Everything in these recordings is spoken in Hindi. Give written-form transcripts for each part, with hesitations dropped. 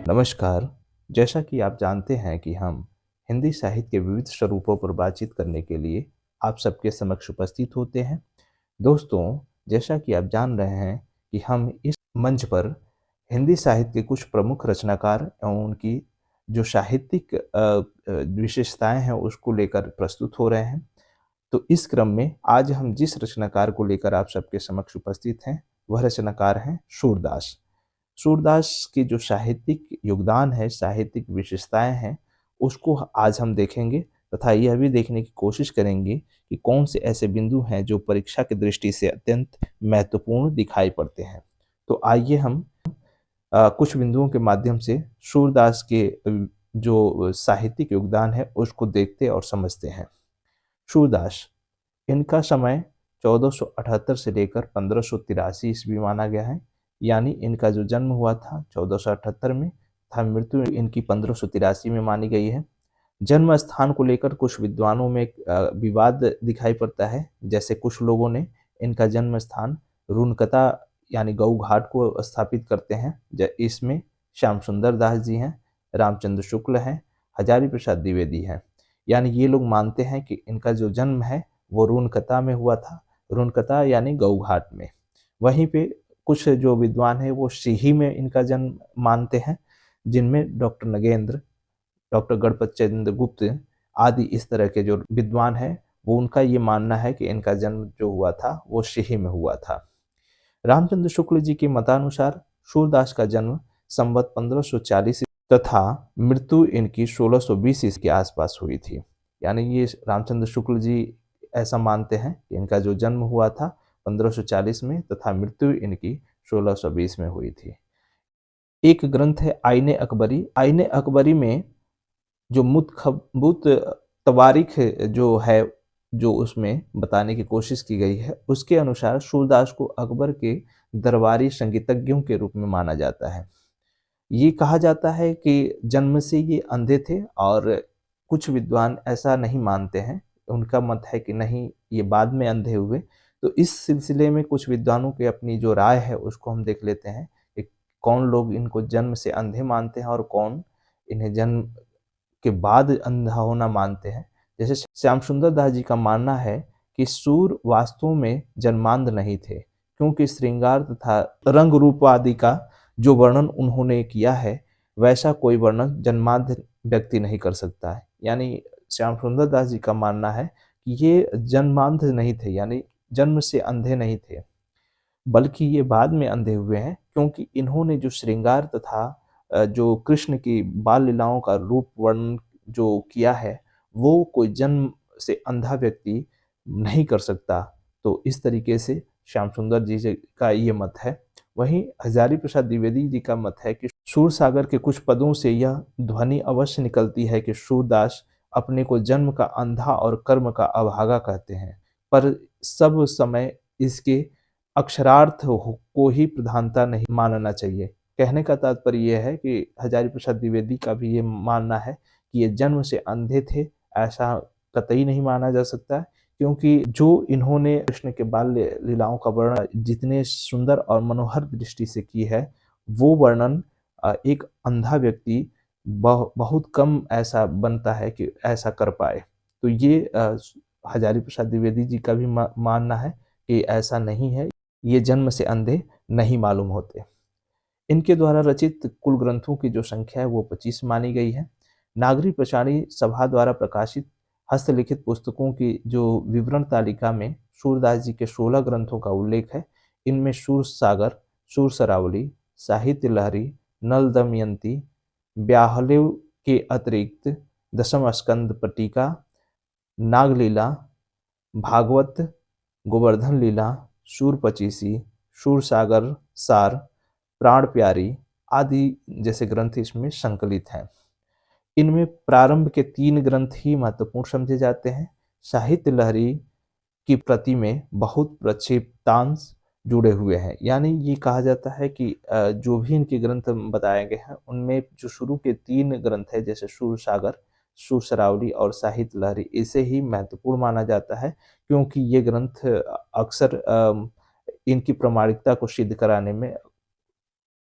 नमस्कार। जैसा कि आप जानते हैं कि हम हिंदी साहित्य के विविध स्वरूपों पर बातचीत करने के लिए आप सबके समक्ष उपस्थित होते हैं। दोस्तों, जैसा कि आप जान रहे हैं कि हम इस मंच पर हिंदी साहित्य के कुछ प्रमुख रचनाकार एवं उनकी जो साहित्यिक विशेषताएँ हैं उसको लेकर प्रस्तुत हो रहे हैं। तो इस क्रम में आज हम जिस रचनाकार को लेकर आप सबके समक्ष उपस्थित हैं, वह रचनाकार हैं सूरदास। सूरदास के जो साहित्यिक योगदान है, साहित्यिक विशेषताएँ हैं, उसको आज हम देखेंगे तथा यह भी देखने की कोशिश करेंगे कि कौन से ऐसे बिंदु हैं जो परीक्षा की दृष्टि से अत्यंत महत्वपूर्ण दिखाई पड़ते हैं। तो आइए हम कुछ बिंदुओं के माध्यम से सूरदास के जो साहित्यिक योगदान है उसको देखते और समझते हैं। सूरदास, इनका समय 1478 से लेकर 1583 ईस्वी माना गया है। यानी इनका जो जन्म हुआ था 1478 में तथा मृत्यु इनकी 1583 में मानी गई है। जन्म स्थान को लेकर कुछ विद्वानों में विवाद दिखाई पड़ता है। जैसे कुछ लोगों ने इनका जन्म स्थान रुनकता यानी गऊ घाट को स्थापित करते हैं। इसमें श्याम सुंदर दास जी हैं, रामचंद्र शुक्ल हैं, हजारी प्रसाद द्विवेदी हैं। यानी ये लोग मानते हैं कि इनका जो जन्म है वो रुनकता में हुआ था। रुनकता यानी गऊ घाट में। वहीं पे कुछ जो विद्वान हैं वो सिही में इनका जन्म मानते हैं, जिनमें डॉक्टर नगेंद्र, डॉक्टर गणपत चंद्र गुप्त आदि इस तरह के जो विद्वान हैं वो उनका ये मानना है कि इनका जन्म जो हुआ था वो सिही में हुआ था। रामचंद्र शुक्ल जी के मतानुसार सूरदास का जन्म संवत 1540 तथा मृत्यु इनकी 1620 ईस्वी के आसपास हुई थी। यानी ये रामचंद्र शुक्ल जी ऐसा मानते हैं कि इनका जो जन्म हुआ था 1540 में तथा मृत्यु इनकी 1620 में हुई थी। एक ग्रंथ है आईने अकबरी। आईने अकबरी में जो मुतखबुत तवारीख जो है, जो उसमें बताने की कोशिश की गई है, उसके अनुसार सूरदास को अकबर के दरबारी संगीतज्ञों के रूप में माना जाता है। ये कहा जाता है कि जन्म से ये अंधे थे और कुछ विद्वान ऐसा नहीं मानते हैं। उनका मत है कि नहीं, ये बाद में अंधे हुए। तो इस सिलसिले में कुछ विद्वानों की अपनी जो राय है उसको हम देख लेते हैं कि कौन लोग इनको जन्म से अंधे मानते हैं और कौन इन्हें जन्म के बाद अंधा होना मानते हैं। जैसे श्याम सुंदर दास जी का मानना है कि सूर वास्तव में जन्मांध नहीं थे, क्योंकि श्रृंगार तथा रंग रूप आदि का जो वर्णन उन्होंने किया है वैसा कोई वर्णन जन्मांध व्यक्ति नहीं कर सकता है। यानी श्याम सुंदर दास जी का मानना है कि ये जन्मांध नहीं थे, यानी जन्म से अंधे नहीं थे, बल्कि ये बाद में अंधे हुए हैं, क्योंकि इन्होंने जो श्रृंगार तथा जो कृष्ण की बाल लीलाओं का रूप वर्णन जो किया है वो कोई जन्म से अंधा व्यक्ति नहीं कर सकता। तो इस तरीके से श्याम सुंदर जी का ये मत है। वहीं हजारी प्रसाद द्विवेदी जी का मत है कि सूरसागर के कुछ पदों से यह ध्वनि अवश्य निकलती है कि सूरदास अपने को जन्म का अंधा और कर्म का अभागा कहते हैं, पर सब समय इसके अक्षरार्थ को ही प्रधानता नहीं मानना चाहिए। कहने का तात्पर्य यह है कि हजारी प्रसाद द्विवेदी का भी ये मानना है कि ये जन्म से अंधे थे, ऐसा कतई नहीं माना जा सकता है, क्योंकि जो इन्होंने कृष्ण के बाल लीलाओं का वर्णन जितने सुंदर और मनोहर दृष्टि से की है, वो वर्णन एक अंधा व्यक्ति बहुत कम ऐसा बनता है कि ऐसा कर पाए। तो ये हजारी प्रसाद द्विवेदी जी का भी मानना है कि ऐसा नहीं है, ये जन्म से अंधे नहीं मालूम होते। इनके द्वारा रचित कुल ग्रंथों की जो संख्या है वो 25 मानी गई है। नागरी प्रचारी सभा द्वारा प्रकाशित हस्तलिखित पुस्तकों की जो विवरण तालिका में सूरदास जी के 16 ग्रंथों का उल्लेख है। इनमें सूर सागर, सूर सरावली, साहित्य लहरी, नल दमयंती, ब्याहलेव के अतिरिक्त दशम स्कंद पट्टिका, नागलीला, भागवत, गोवर्धन लीला, शूर पचीसी, शूर सागर सार, प्राण प्यारी आदि जैसे ग्रंथ इसमें संकलित हैं। इनमें प्रारंभ के 3 ग्रंथ ही महत्वपूर्ण समझे जाते हैं। साहित्य लहरी की प्रति में बहुत प्रक्षेपांश जुड़े हुए हैं। यानी ये कहा जाता है कि जो भी इनके ग्रंथ बताए गए हैं उनमें जो शुरू के 3 ग्रंथ है, जैसे शूर सागर, शूर सरावली और साहित्य लहरी, इसे ही महत्वपूर्ण माना जाता है, क्योंकि ये ग्रंथ अक्सर इनकी प्रामाणिकता को सिद्ध कराने में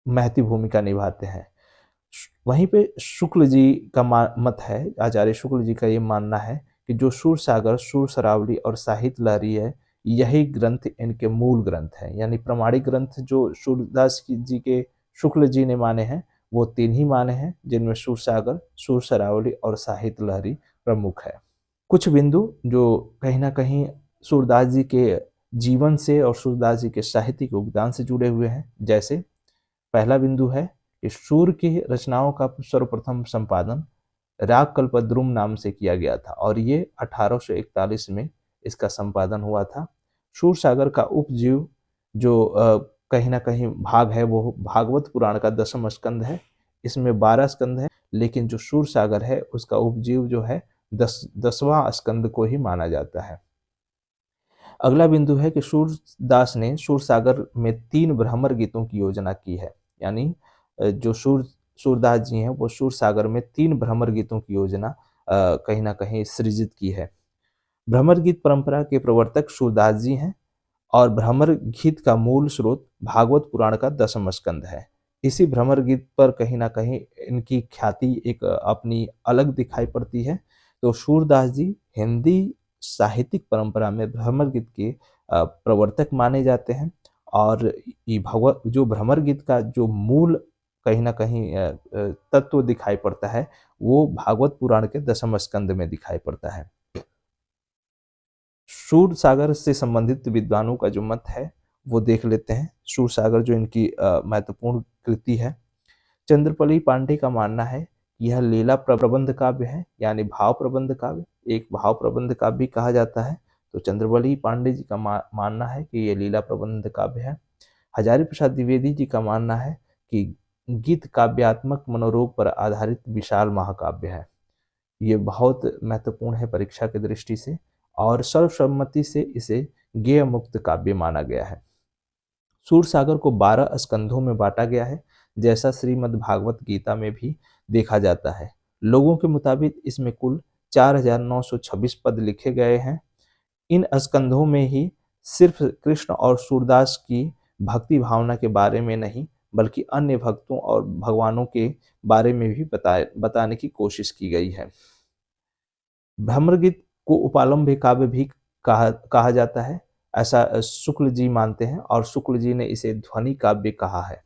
महती भूमिका निभाते हैं। वहीं पे शुक्ल जी का मत है, आचार्य शुक्ल जी का ये मानना है कि जो सूर सागर, सूर सरावली और साहित्य लहरी है, यही ग्रंथ इनके मूल ग्रंथ हैं। यानी प्रमाणिक ग्रंथ जो सूरदास जी के शुक्ल जी ने माने हैं, वो 3 ही माने हैं, जिनमें सूर सागर, सूर सरावली और साहित्य लहरी प्रमुख है। कुछ बिंदु जो कहीं न कहीं सूरदास जी के जीवन से और सूरदास जी के साहित्यिक योगदान से जुड़े हुए हैं। जैसे पहला बिंदु है कि सूर की रचनाओं का सर्वप्रथम संपादन राग कल्पद्रुम नाम से किया गया था और ये 1841 में इसका संपादन हुआ था। सूर सागर का उपजीव जो कहीं न कहीं भाग है वो भागवत पुराण का 10वां स्कंद है। इसमें 12 स्कंद हैं, लेकिन जो सूर सागर है उसका उपजीव जो है 10वां स्कंद को ही माना जाता है। अगला बिंदु है कि सूरदास ने सूरसागर में 3 भ्रमर गीतों की योजना की है। यानी जो सूरदास जी हैं वो सूरसागर में 3 भ्रमर गीतों की योजना कहीं न कहीं सृजित की है। भ्रमर गीत परंपरा के प्रवर्तक सूरदास जी हैं और भ्रमर गीत का मूल स्रोत भागवत पुराण का 10वां स्कंद है। इसी भ्रमर गीत पर कहीं न कहीं इनकी ख्याति एक अपनी अलग दिखाई पड़ती है। तो सूरदास जी हिंदी साहित्यिक परंपरा में भ्रमर गीत के प्रवर्तक माने जाते हैं और ये भगवत जो भ्रमर गीत का जो मूल कहीं न कहीं तत्व दिखाई पड़ता है, वो भागवत पुराण के 10वें स्कंद में दिखाई पड़ता है। सूरसागर से संबंधित विद्वानों का जो मत है, वो देख लेते हैं। सूरसागर जो इनकी महत्वपूर्ण कृति है। चंद्रपली पांडे का मानना है कि यह लीला प्रबंध काव्य है, यानी भाव प्रबंध काव्य, एक भाव प्रबंध काव्य भी कहा जाता है। तो चंद्रपली पांडे जी का मानना है कि ये लीला प्रबंध काव्य है। हजारी प्रसाद द्विवेदी जी का मानना है कि गीत काव्यात्मक मनोरोग पर आधारित विशाल महाकाव्य है। ये बहुत महत्वपूर्ण है परीक्षा की दृष्टि से और सर्वसम्मति से इसे गेय मुक्त काव्य माना गया है। सूरसागर को 12 स्कंधों में बांटा गया है, जैसा श्रीमद् भागवत गीता में भी देखा जाता है। लोगों के मुताबिक इसमें कुल 4926 पद लिखे गए हैं। इन स्कंधों में ही सिर्फ कृष्ण और सूरदास की भक्ति भावना के बारे में नहीं, बल्कि अन्य भक्तों और भगवानों के बारे में भी बताने की कोशिश की गई है। भ्रमरगीत को उपालंभ्य काव्य भी कहा जाता है, ऐसा शुक्ल जी मानते हैं और शुक्ल जी ने इसे ध्वनि काव्य कहा है।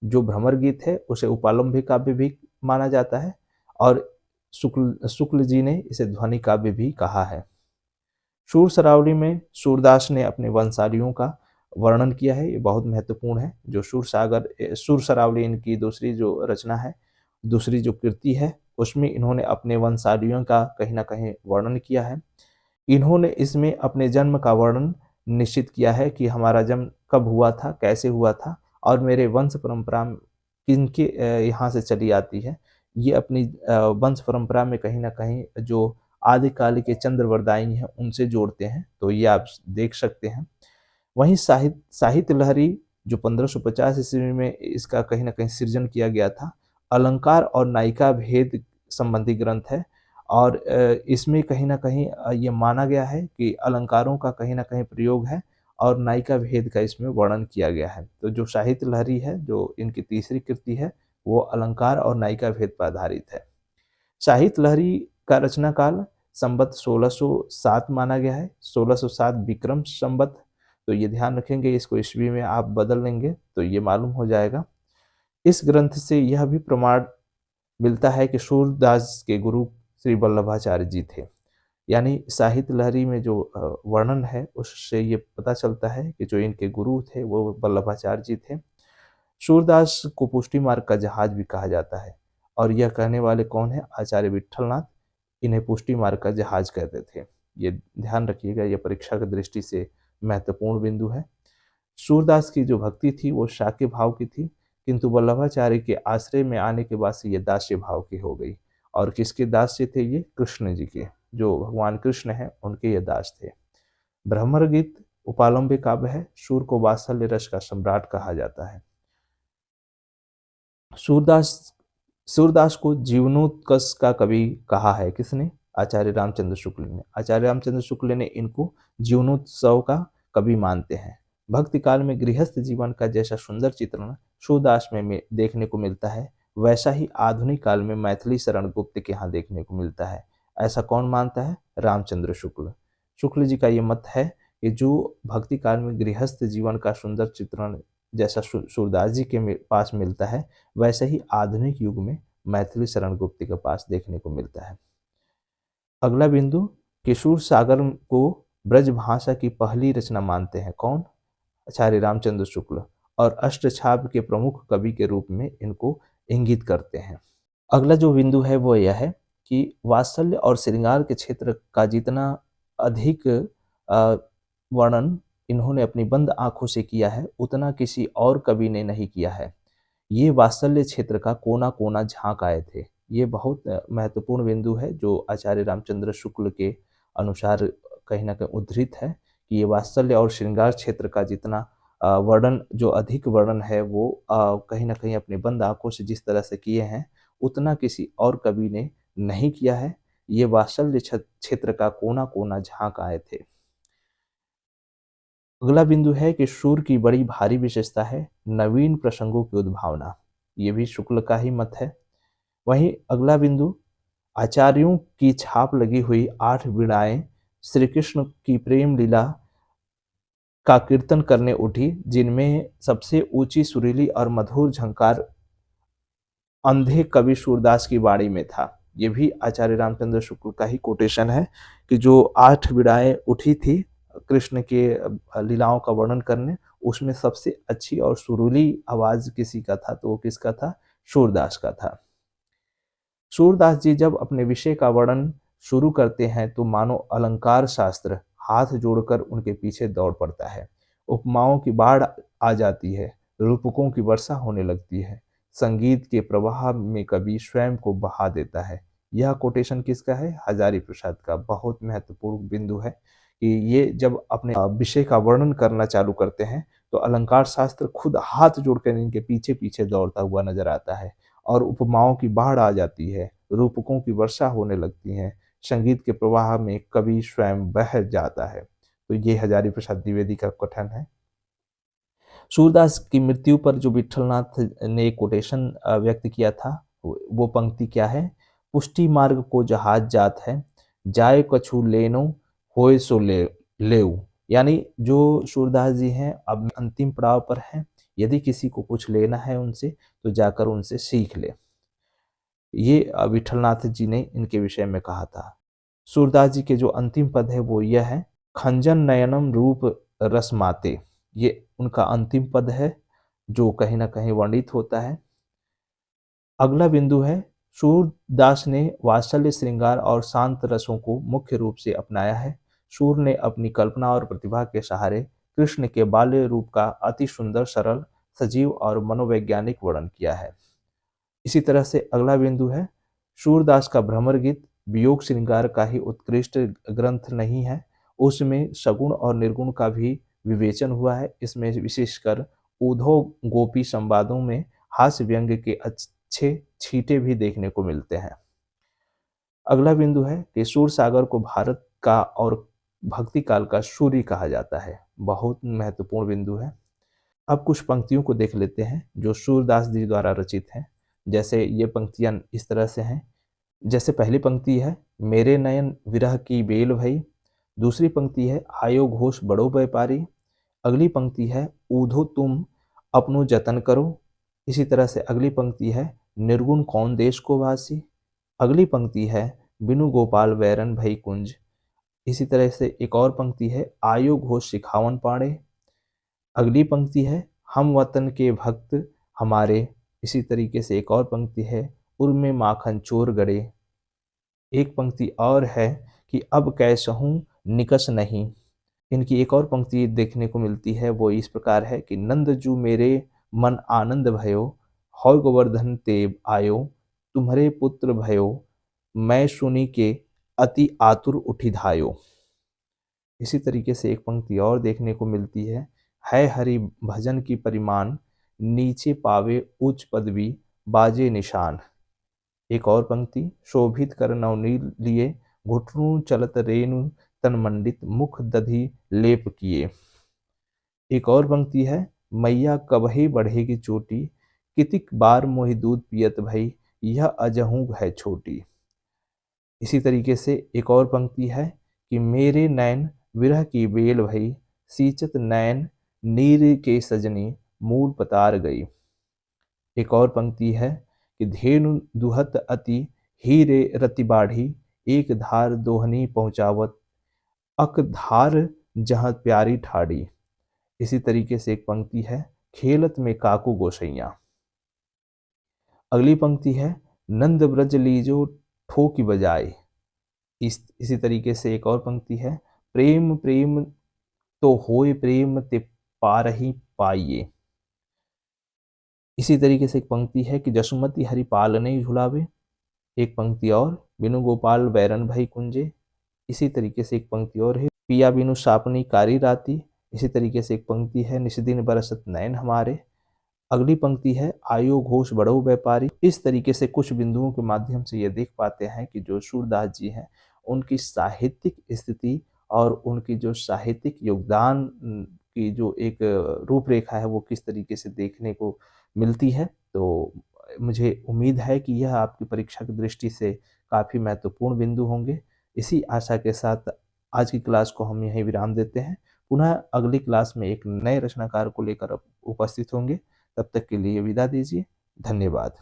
जो भ्रमर गीत है उसे उपालंभ्य काव्य भी माना जाता है और शुक्ल जी ने इसे ध्वनि काव्य भी कहा है। सूर सरावली में सूरदास ने अपने वंशावलियों का वर्णन किया है, ये बहुत महत्वपूर्ण है। जो सूर सरावली इनकी दूसरी जो रचना है, दूसरी जो कृति है, उसमें इन्होंने अपने वंशावलियों का कहीं न कहीं वर्णन किया है। इन्होंने इसमें अपने जन्म का वर्णन निश्चित किया है कि हमारा जन्म कब हुआ था, कैसे हुआ था और मेरे वंश परंपरा किनके यहाँ से चली आती है। ये अपनी वंश परंपरा में कहीं न कहीं जो आदिकाल के चंद्रवरदायी हैं, उनसे जोड़ते हैं, तो ये आप देख सकते हैं। वहीं साहित्य लहरी जो 1550 ईस्वी में इसका कहीं न कहीं सृजन किया गया था, अलंकार और नायिका भेद संबंधी ग्रंथ है और इसमें कहीं न कहीं ये माना गया है कि अलंकारों का कहीं न कहीं प्रयोग है और नायिका भेद का इसमें वर्णन किया गया है। तो जो साहित्य लहरी है, जो इनकी तीसरी कृति है, वो अलंकार और नायिका भेद पर आधारित है। साहित्य लहरी का रचना काल संवत 1607 माना गया है, 1607 विक्रम संवत। तो ये ध्यान रखेंगे, इसको ईस्वी में आप बदल लेंगे तो ये मालूम हो जाएगा। इस ग्रंथ से यह भी प्रमाण मिलता है कि सूरदास के गुरु श्री वल्लभाचार्य जी थे। यानी साहित्य लहरी में जो वर्णन है उससे ये पता चलता है कि जो इनके गुरु थे वो वल्लभाचार्य जी थे। सूरदास को पुष्टि मार्ग का जहाज भी कहा जाता है और यह कहने वाले कौन है? आचार्य विट्ठलनाथ इन्हें पुष्टि मार्ग का जहाज कहते थे। ये ध्यान रखिएगा, ये परीक्षा की दृष्टि से महत्वपूर्ण बिंदु है। सूरदास की जो भक्ति थी वो शाक्य भाव की थी, किंतु वल्लभाचार्य के आश्रय में आने के बाद से ये दास्य भाव की हो गई। और किसके दास्य थे ये? कृष्ण जी के, जो भगवान कृष्ण हैं उनके ये दास थे। भ्रमर गीत उपालंब्य काव्य है, सूर को वात्सल्य रस का सम्राट कहा जाता है। सूरदास सूरदास को जीवनोत्कर्ष का कवि कहा है किसने? आचार्य रामचंद्र शुक्ल ने। आचार्य रामचंद्र शुक्ल ने इनको जीवनोत्सव का कवि मानते हैं। भक्ति काल में गृहस्थ जीवन का जैसा सुंदर चित्रण सूरदास में देखने को मिलता है, वैसा ही आधुनिक काल में मैथिली शरण गुप्त के यहाँ देखने को मिलता है। ऐसा कौन मानता है? रामचंद्र शुक्ल। शुक्ल जी का ये मत है कि जो भक्ति काल में गृहस्थ जीवन का सुंदर चित्रण जैसा सूरदास जी के पास मिलता है, वैसे ही आधुनिक युग में मैथिली शरण गुप्त के पास देखने को मिलता है। अगला बिंदु, किशोर सागर को ब्रजभाषा की पहली रचना मानते हैं कौन? आचार्य रामचंद्र शुक्ल, और अष्टछाप के प्रमुख कवि के रूप में इनको इंगित करते हैं। अगला जो बिंदु है वो यह है कि वात्सल्य और श्रृंगार के क्षेत्र का जितना अधिक वर्णन इन्होंने अपनी बंद आंखों से किया है, उतना किसी और कवि ने नहीं किया है। ये वात्सल्य क्षेत्र का कोना कोना झांक आए थे। ये बहुत महत्वपूर्ण बिंदु है जो आचार्य रामचंद्र शुक्ल के अनुसार कहीं ना कहीं उद्धृत है कि ये वात्सल्य और श्रृंगार क्षेत्र का जितना वर्णन, जो अधिक वर्णन है वो कहीं ना कहीं अपनी बंद आंखों से जिस तरह से किए हैं, उतना किसी और कवि ने नहीं किया है। ये वात्सल्य क्षेत्र का कोना कोना झांक आए थे। अगला बिंदु है कि शूर की बड़ी भारी विशेषता है नवीन प्रसंगों की उद्भावना। ये भी शुक्ल का ही मत है। वहीं अगला बिंदु, आचार्यों की छाप लगी हुई 8 वीणाएं श्री कृष्ण की प्रेम लीला का कीर्तन करने उठी, जिनमें सबसे ऊंची सुरीली और मधुर झंकार अंधे कवि सूरदास की वाणी में था। ये भी आचार्य रामचंद्र शुक्ल का ही कोटेशन है कि जो 8 वीणाएं उठी थी कृष्ण के लीलाओं का वर्णन करने, उसमें सबसे अच्छी और सुरीली आवाज किसी का था, तो वो किसका था? सूरदास का था। सूरदास जी जब अपने विषय का वर्णन शुरू करते हैं तो मानो अलंकार शास्त्र हाथ जोड़कर उनके पीछे दौड़ पड़ता है। उपमाओं की बाढ़ आ जाती है, रूपकों की वर्षा होने लगती है, संगीत के प्रवाह में कवि स्वयं को बहा देता है। यह कोटेशन किसका है? हजारी प्रसाद का। बहुत महत्वपूर्ण बिंदु है कि ये जब अपने विषय का वर्णन करना चालू करते हैं तो अलंकार शास्त्र खुद हाथ जोड़कर इनके पीछे पीछे दौड़ता हुआ नजर आता है और उपमाओं की बाढ़ आ जाती है, रूपकों की वर्षा होने लगती है, संगीत के प्रवाह में कवि स्वयं बह जाता है। तो ये हजारी प्रसाद द्विवेदी का कथन है। सूरदास की मृत्यु पर जो विट्ठलनाथ ने कोटेशन व्यक्त किया था, वो पंक्ति क्या है? पुष्टि मार्ग को जहाज जात है, जाए कछु लेनो होए सो लेऊ। यानी जो सूरदास जी हैं अब अंतिम पड़ाव पर हैं, यदि किसी को कुछ लेना है उनसे तो जाकर उनसे सीख ले। ये विट्ठलनाथ जी ने इनके विषय में कहा था। सूरदास जी के जो अंतिम पद है वो यह है, खंजन नयनम रूप रसमाते। ये उनका अंतिम पद है जो कहीं ना कहीं वर्णित होता है। अगला बिंदु है, सूरदास ने वात्सल्य श्रृंगार और शांत रसों को मुख्य रूप से अपनाया है। सूर ने अपनी कल्पना और प्रतिभा के सहारे कृष्ण के बाल्य रूप का अति सुंदर, सरल, सजीव और मनोवैज्ञानिक वर्णन किया है। इसी तरह से अगला बिंदु है, सूरदास का भ्रमर गीत वियोग श्रृंगार का ही उत्कृष्ट ग्रंथ नहीं है, उसमें सगुण और निर्गुण का भी विवेचन हुआ है। इसमें विशेषकर उद्धव गोपी संवादों में हास्य व्यंग्य के अच्छे छींटे भी देखने को मिलते हैं। अगला बिंदु है कि सूर सागर को भारत का और भक्ति काल का सूर्य कहा जाता है। बहुत महत्वपूर्ण बिंदु है। अब कुछ पंक्तियों को देख लेते हैं जो सूरदास जी द्वारा रचित हैं। जैसे ये पंक्तियां इस तरह से हैं, जैसे पहली पंक्ति है, मेरे नयन विरह की बेल भई। दूसरी पंक्ति है, आयो घोष बड़ो व्यापारी। अगली पंक्ति है, ऊधो तुम अपनो जतन करो। इसी तरह से अगली पंक्ति है, निर्गुण कौन देश को वासी। अगली पंक्ति है, बिनु गोपाल वैरन भई कुंज। इसी तरह से एक और पंक्ति है, आयो घोष सिखावन पाड़े। अगली पंक्ति है, हम वतन के भक्त हमारे। इसी तरीके से एक और पंक्ति है, उर्मे माखन चोर गड़े। एक पंक्ति और है कि अब कैसहूँ निकस नहीं। इनकी एक और पंक्ति देखने को मिलती है, वो इस प्रकार है कि नंदजू मेरे मन आनंद भयो, हौ गोवर्धन ते आयो, तुम्हारे पुत्र भयो, मैं सुनी के अति आतुर उठी धायो। इसी तरीके से एक पंक्ति और देखने को मिलती है हरि भजन की परिमाण, नीचे पावे उच्च पदवी, बाजे निशान। एक और पंक्ति, शोभित कर नवनील लिए, घुटनों चलत रेणु तन मंडित, मुख दधि लेप किए। एक और पंक्ति है, मैया कबही बढ़ेगी चोटी, कितिक बार मोहि दूध पियत भई, यह अजहू है छोटी। इसी तरीके से एक और पंक्ति है कि मेरे नैन विरह की बेल भई, सींचत नैन नीर के सजनी, मूल पतार गई। एक और पंक्ति है कि धेनु दुहत अति, हीरे रति बाढ़ी, एक धार दोहनी पहुँचावत, अक धार जहाँ प्यारी ठाड़ी। इसी तरीके से एक पंक्ति है, खेलत में काकू गोसैया। अगली पंक्ति है, नंद ब्रज लीजो ठोकी बजाए। इसी तरीके से एक और पंक्ति है, प्रेम प्रेम तो होए प्रेम ते पारही पाइये। इसी तरीके से एक पंक्ति है कि जसुमती हरि पालने झुलावे। एक पंक्ति और, बिनु गोपाल बैरन भई कुंजे। इसी तरीके से एक पंक्ति और है, पिया बिनु सापनी कारी राती। इसी तरीके से एक पंक्ति है, निस्दिन बरसत नैन हमारे। अगली पंक्ति है, आयो घोष बढ़ो व्यापारी। इस तरीके से कुछ बिंदुओं के माध्यम से ये देख पाते हैं कि जो सूरदास जी हैं उनकी साहित्यिक स्थिति और उनकी जो साहित्यिक योगदान की जो एक रूपरेखा है वो किस तरीके से देखने को मिलती है। तो मुझे उम्मीद है कि यह आपकी परीक्षा की दृष्टि से काफ़ी महत्वपूर्ण बिंदु होंगे। इसी आशा के साथ आज की क्लास को हम यहीं विराम देते हैं। पुनः अगली क्लास में एक नए रचनाकार को लेकर उपस्थित होंगे। तब तक के लिए विदा दीजिए। धन्यवाद।